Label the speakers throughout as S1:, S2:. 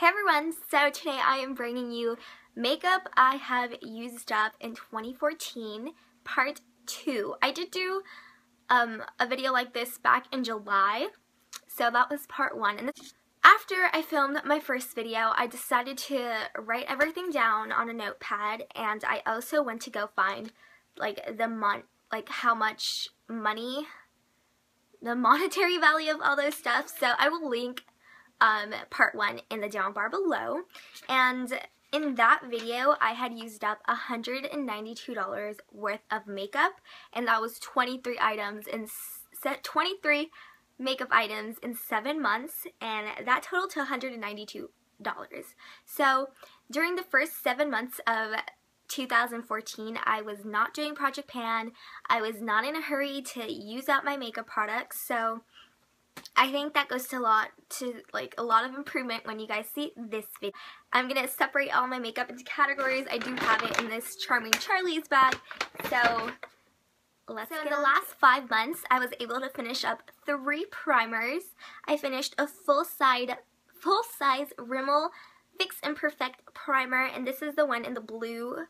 S1: Hey everyone, so today I am bringing you makeup I have used up in 2014, part 2. I did do a video like this back in July, so that was part 1. And after I filmed my first video, I decided to write everything down on a notepad, and I also went to go find how much money, the monetary value of all those stuff, so I will link part 1 in the down bar below. And in that video I had used up $192 worth of makeup, and that was 23 items in 23 makeup items in 7 months, and that totaled to $192. So during the first 7 months of 2014, I was not doing Project Pan. I was not in a hurry to use up my makeup products, so I think that goes to a lot of improvement when you guys see this video. I'm going to separate all my makeup into categories. I do have it in this Charming Charlie's bag. So in the last 5 months, I was able to finish up 3 primers. I finished a full-size Rimmel Fix and Perfect primer, and this is the one in the blue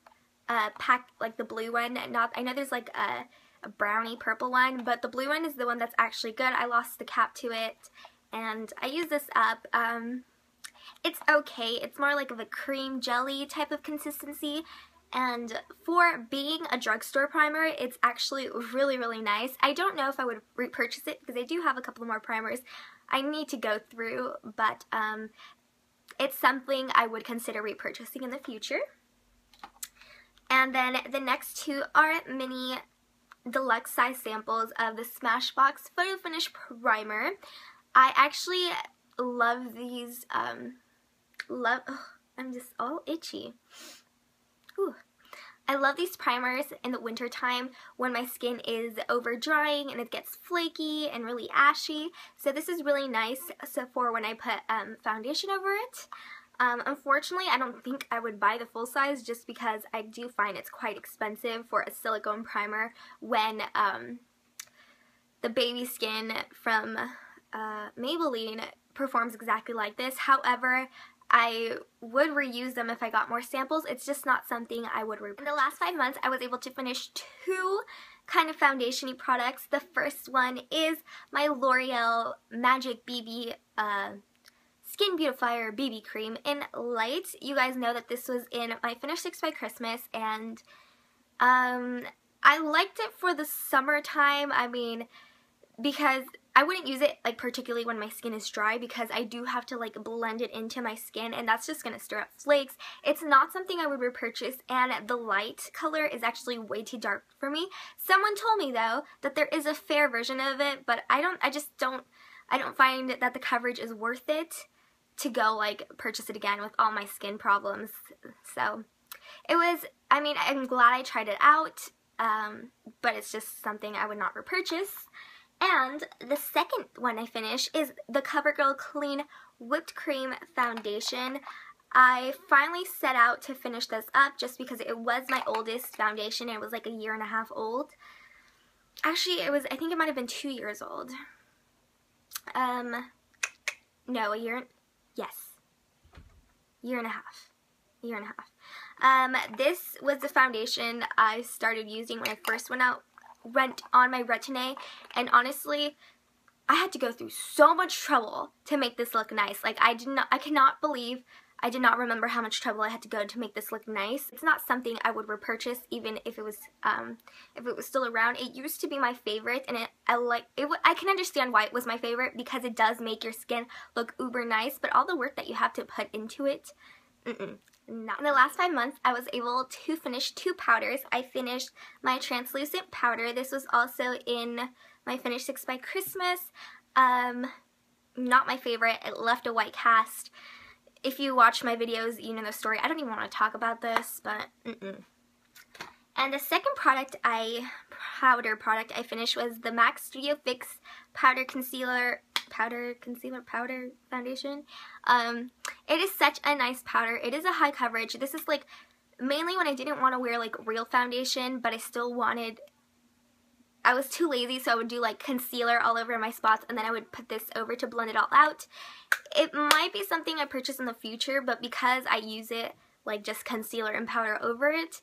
S1: pack, like the blue one. I know there's like a brownie purple one, but the blue one is the one that's actually good. I lost the cap to it, and I use this up. It's okay. It's more like of a cream jelly type of consistency, and for being a drugstore primer, it's actually really, really nice. I don't know if I would repurchase it because I do have a couple more primers I need to go through, but it's something I would consider repurchasing in the future. And then the next 2 are mini deluxe size samples of the Smashbox Photo Finish Primer. I actually love these, I'm just all itchy. Ooh. I love these primers in the winter time when my skin is over drying and it gets flaky and really ashy. So this is really nice for when I put foundation over it. Unfortunately, I don't think I would buy the full size just because I do find it's quite expensive for a silicone primer when the baby skin from Maybelline performs exactly like this. However, I would reuse them if I got more samples. It's just not something I would reuse. In the last 5 months, I was able to finish 2 kind of foundation-y products. The first one is my L'Oreal Magic BB Skin Beautifier BB Cream in Light. You guys know that this was in my Finish 6 by Christmas, and I liked it for the summertime. I mean, because I wouldn't use it particularly when my skin is dry, because I do have to blend it into my skin, and that's just going to stir up flakes. It's not something I would repurchase, and the light color is actually way too dark for me. Someone told me though that there is a fair version of it, but I don't find that the coverage is worth it to go purchase it again with all my skin problems. So it was, I'm glad I tried it out, but it's just something I would not repurchase. And the second one I finished is the CoverGirl Clean Whipped Cream Foundation. I finally set out to finish this up just because it was my oldest foundation. It was like a 1.5 years old. Actually, I think it might have been 2 years old. No, yes. 1.5 years. This was the foundation I started using when I first went on my Retin-A, and honestly, I had to go through so much trouble to make this look nice. I cannot believe I did not remember how much trouble I had to go to make this look nice. It's not something I would repurchase even if it was still around. It used to be my favorite, and I can understand why it was my favorite, because it does make your skin look uber nice, but all the work that you have to put into it, not. In the last 5 months, I was able to finish 2 powders. I finished my translucent powder. This was also in my Finish 6 by Christmas. Not my favorite. It left a white cast. If you watch my videos, you know the story. I don't even want to talk about this, but And the second powder product I finished was the MAC Studio Fix Powder Foundation. It is such a nice powder. It is a high coverage. This is mainly when I didn't want to wear real foundation, but I still wanted I was too lazy, so I would do like concealer all over my spots, and then I would put this over to blend it all out. It might be something I purchase in the future, but because I use it like just concealer and powder over it,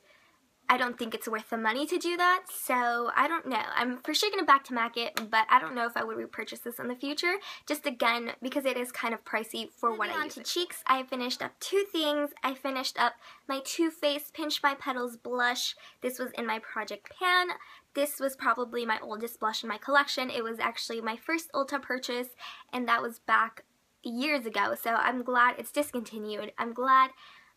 S1: I don't think it's worth the money to do that, so I don't know. I'm for sure going to back to MAC it, but I don't know if I would repurchase this in the future, just again, because it is kind of pricey for what I use. Moving on to cheeks, I finished up two things. I finished up my Too Faced Pinch My Petals blush. This was in my Project Pan. This was probably my oldest blush in my collection. It was actually my first Ulta purchase, and that was back years ago, so I'm glad it's discontinued. I'm glad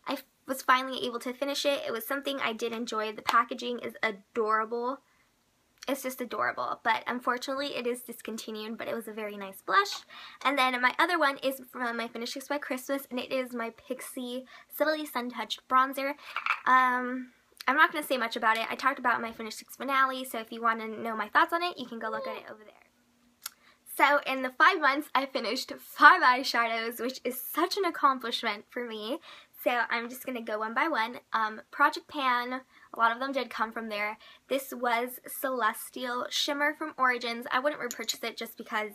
S1: I was finally able to finish it. It was something I did enjoy. The packaging is adorable. It's just adorable, but unfortunately it is discontinued, but it was a very nice blush. And then my other one is from my Finish This by Christmas, and it is my Pixi Subtly Sun Touched Bronzer. I'm not going to say much about it. I talked about my Finish This finale, so if you want to know my thoughts on it, you can go look at it over there. So in the 5 months, I finished 5 eyeshadows, which is such an accomplishment for me. So I'm just going to go one by one. Project Pan, a lot of them did come from there. This was Celestial Shimmer from Origins. I wouldn't repurchase it just because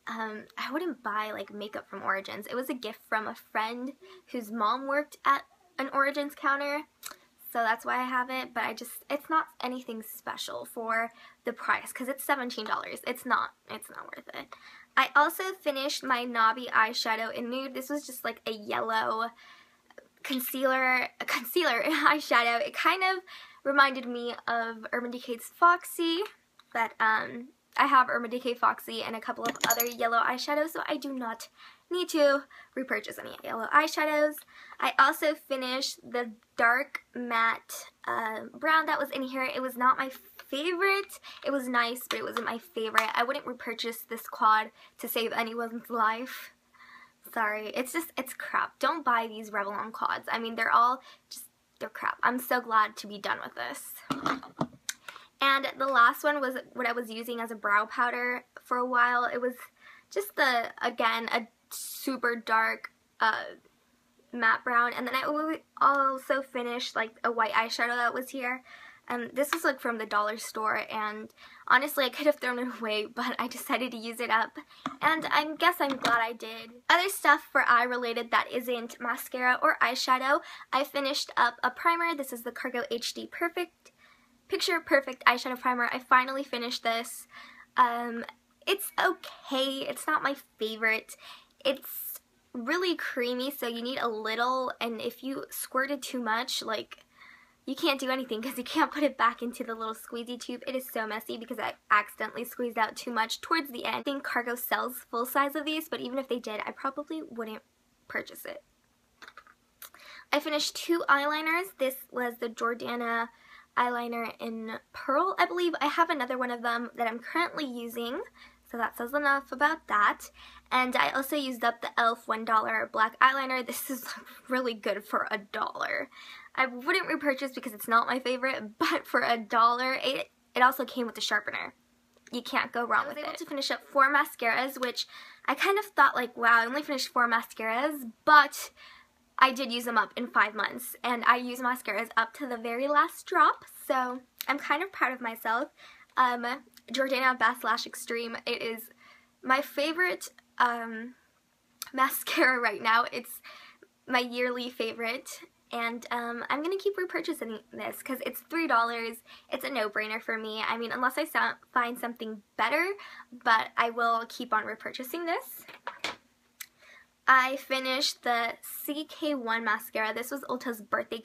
S1: I wouldn't buy like makeup from Origins. It was a gift from a friend whose mom worked at an Origins counter. So that's why I have it, but it's not anything special for the price because it's $17. It's not worth it. I also finished my Nabi eyeshadow in nude. This was just like a yellow concealer eyeshadow. It kind of reminded me of Urban Decay's Foxy, but I have Urban Decay Foxy and a couple of other yellow eyeshadows, so I do not need to repurchase any yellow eyeshadows. I also finished the dark matte brown that was in here. It was not my favorite. It was nice, but it wasn't my favorite. I wouldn't repurchase this quad to save anyone's life. Sorry, it's crap. Don't buy these Revlon quads. I mean, they're crap. I'm so glad to be done with this. And the last one was what I was using as a brow powder for a while. It was just again, a super dark matte brown. And then I also finished like a white eyeshadow that was here. This was like from the dollar store, and honestly I could have thrown it away, but I decided to use it up, and I guess I'm glad I did. Other stuff for eye related that isn't mascara or eyeshadow, I finished up a primer. This is the Cargo HD Picture Perfect Eyeshadow Primer. I finally finished this. It's okay. It's not my favorite. It's really creamy, so you need a little, and if you squirted too much, like, you can't do anything because you can't put it back into the little squeezy tube. It is so messy because I accidentally squeezed out too much towards the end. I think Cargo sells full size of these, but even if they did, I probably wouldn't purchase it. I finished 2 eyeliners. This was the Jordana eyeliner in Pearl, I believe. I have another one of them that I'm currently using, so that says enough about that. And I also used up the e.l.f. $1 black eyeliner. This is really good for $1. I wouldn't repurchase because it's not my favorite, but for $1, it also came with a sharpener. You can't go wrong with it. I was able to finish up 4 mascaras, which I kind of thought like, wow, I only finished 4 mascaras, but I did use them up in 5 months, and I use mascaras up to the very last drop, so I'm kind of proud of myself. Jordana Best Lash Extreme, it is my favorite mascara right now. It's my yearly favorite, and I'm going to keep repurchasing this because it's $3. It's a no-brainer for me. I mean, unless I find something better, but I will keep on repurchasing this. I finished the CK1 mascara. This was Ulta's birthday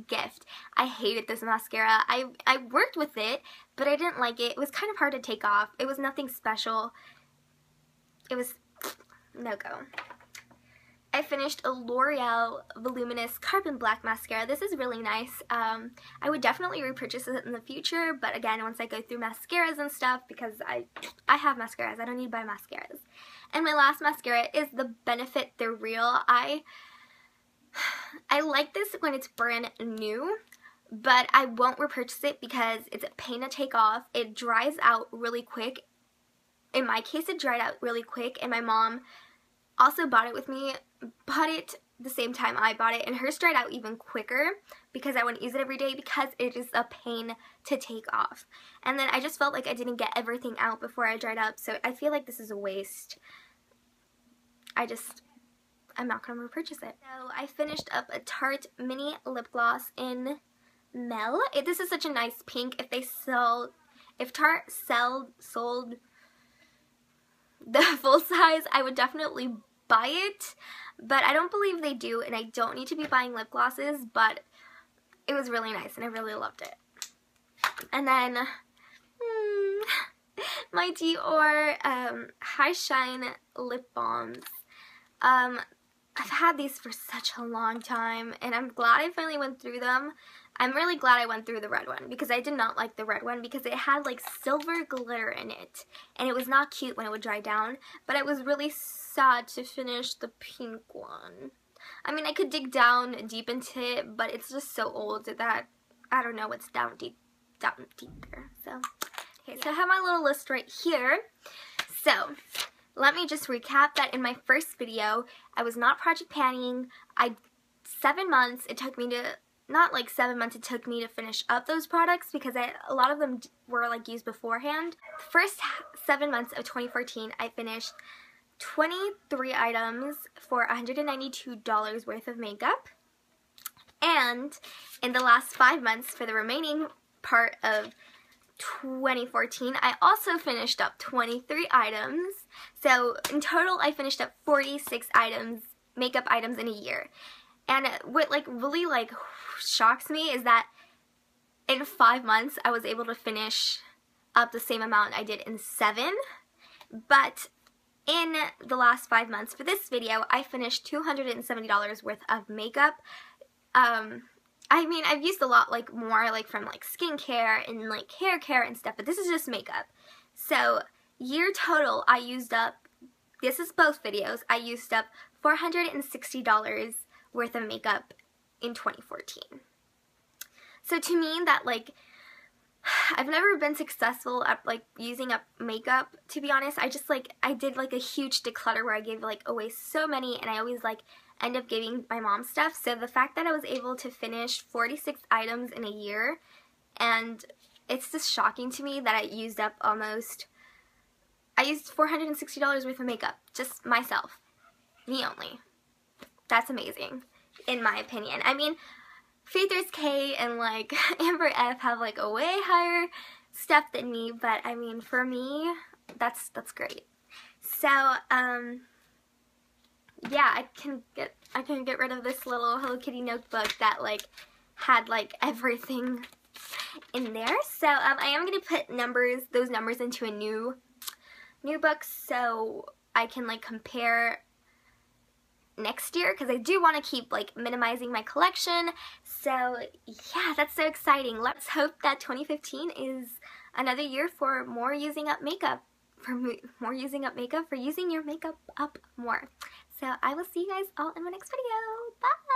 S1: gift. I hated this mascara. I worked with it, but I didn't like it. It was kind of hard to take off. It was nothing special. It was no-go. I finished a L'Oreal Voluminous Carbon Black mascara. This is really nice. I would definitely repurchase it in the future, but again, once I go through mascaras and stuff, because I have mascaras. I don't need to buy mascaras. And my last mascara is the Benefit The Real. I like this when it's brand new, but I won't repurchase it because it's a pain to take off. It dries out really quick. In my case, it dried out really quick, and my mom also bought it with me, bought it the same time I bought it, and hers dried out even quicker because I wouldn't use it every day because it is a pain to take off. And then I just felt like I didn't get everything out before I dried up, so I feel like this is a waste. I'm not going to repurchase it. So I finished up a Tarte mini lip gloss in Mel. This is such a nice pink. If Tarte sold the full size, I would definitely buy it, but I don't believe they do, and I don't need to be buying lip glosses, but it was really nice and I really loved it. And then my Dior High Shine lip balms. I've had these for such a long time, and I'm glad I finally went through them. I'm really glad I went through the red one, because I did not like the red one because it had like silver glitter in it, and it was not cute when it would dry down, but I was really sad to finish the pink one. I mean, I could dig down deep into it, but it's just so old that I don't know what's down deep there. So, okay, so I have my little list right here. So, let me just recap that in my first video, I was not project panning. 7 months it took me to, not like 7 months it took me to finish up those products because a lot of them were like used beforehand. The first 7 months of 2014, I finished 23 items for $192 worth of makeup. And in the last 5 months, for the remaining part of 2014, I also finished up 23 items. So in total, I finished up 46 items, makeup items in a year. And what like really like shocks me is that in 5 months, I was able to finish up the same amount I did in 7. But in the last 5 months for this video, I finished $270 worth of makeup. I mean, I've used a lot like more like from like skincare and like hair care and stuff, but this is just makeup. So year total, I used up, this is both videos, I used up $460 worth of makeup in 2014. So to me, that like, I've never been successful at like using up makeup, to be honest. I did like a huge declutter where I gave like away so many, and I always like end up giving my mom stuff. So the fact that I was able to finish 46 items in a year, and it's just shocking to me that I used $460 worth of makeup, just myself, me only. That's amazing, in my opinion. I mean, Faithers K and like Amber F have like a way higher stuff than me, but I mean, for me, that's great. So, yeah, I can get rid of this little Hello Kitty notebook that like had like everything in there. So I am gonna put those numbers into a new book so I can like compare next year, because I do want to keep like minimizing my collection. So yeah, that's so exciting. Let's hope that 2015 is another year for more using up makeup, for using your makeup up more. So I will see you guys all in my next video. Bye!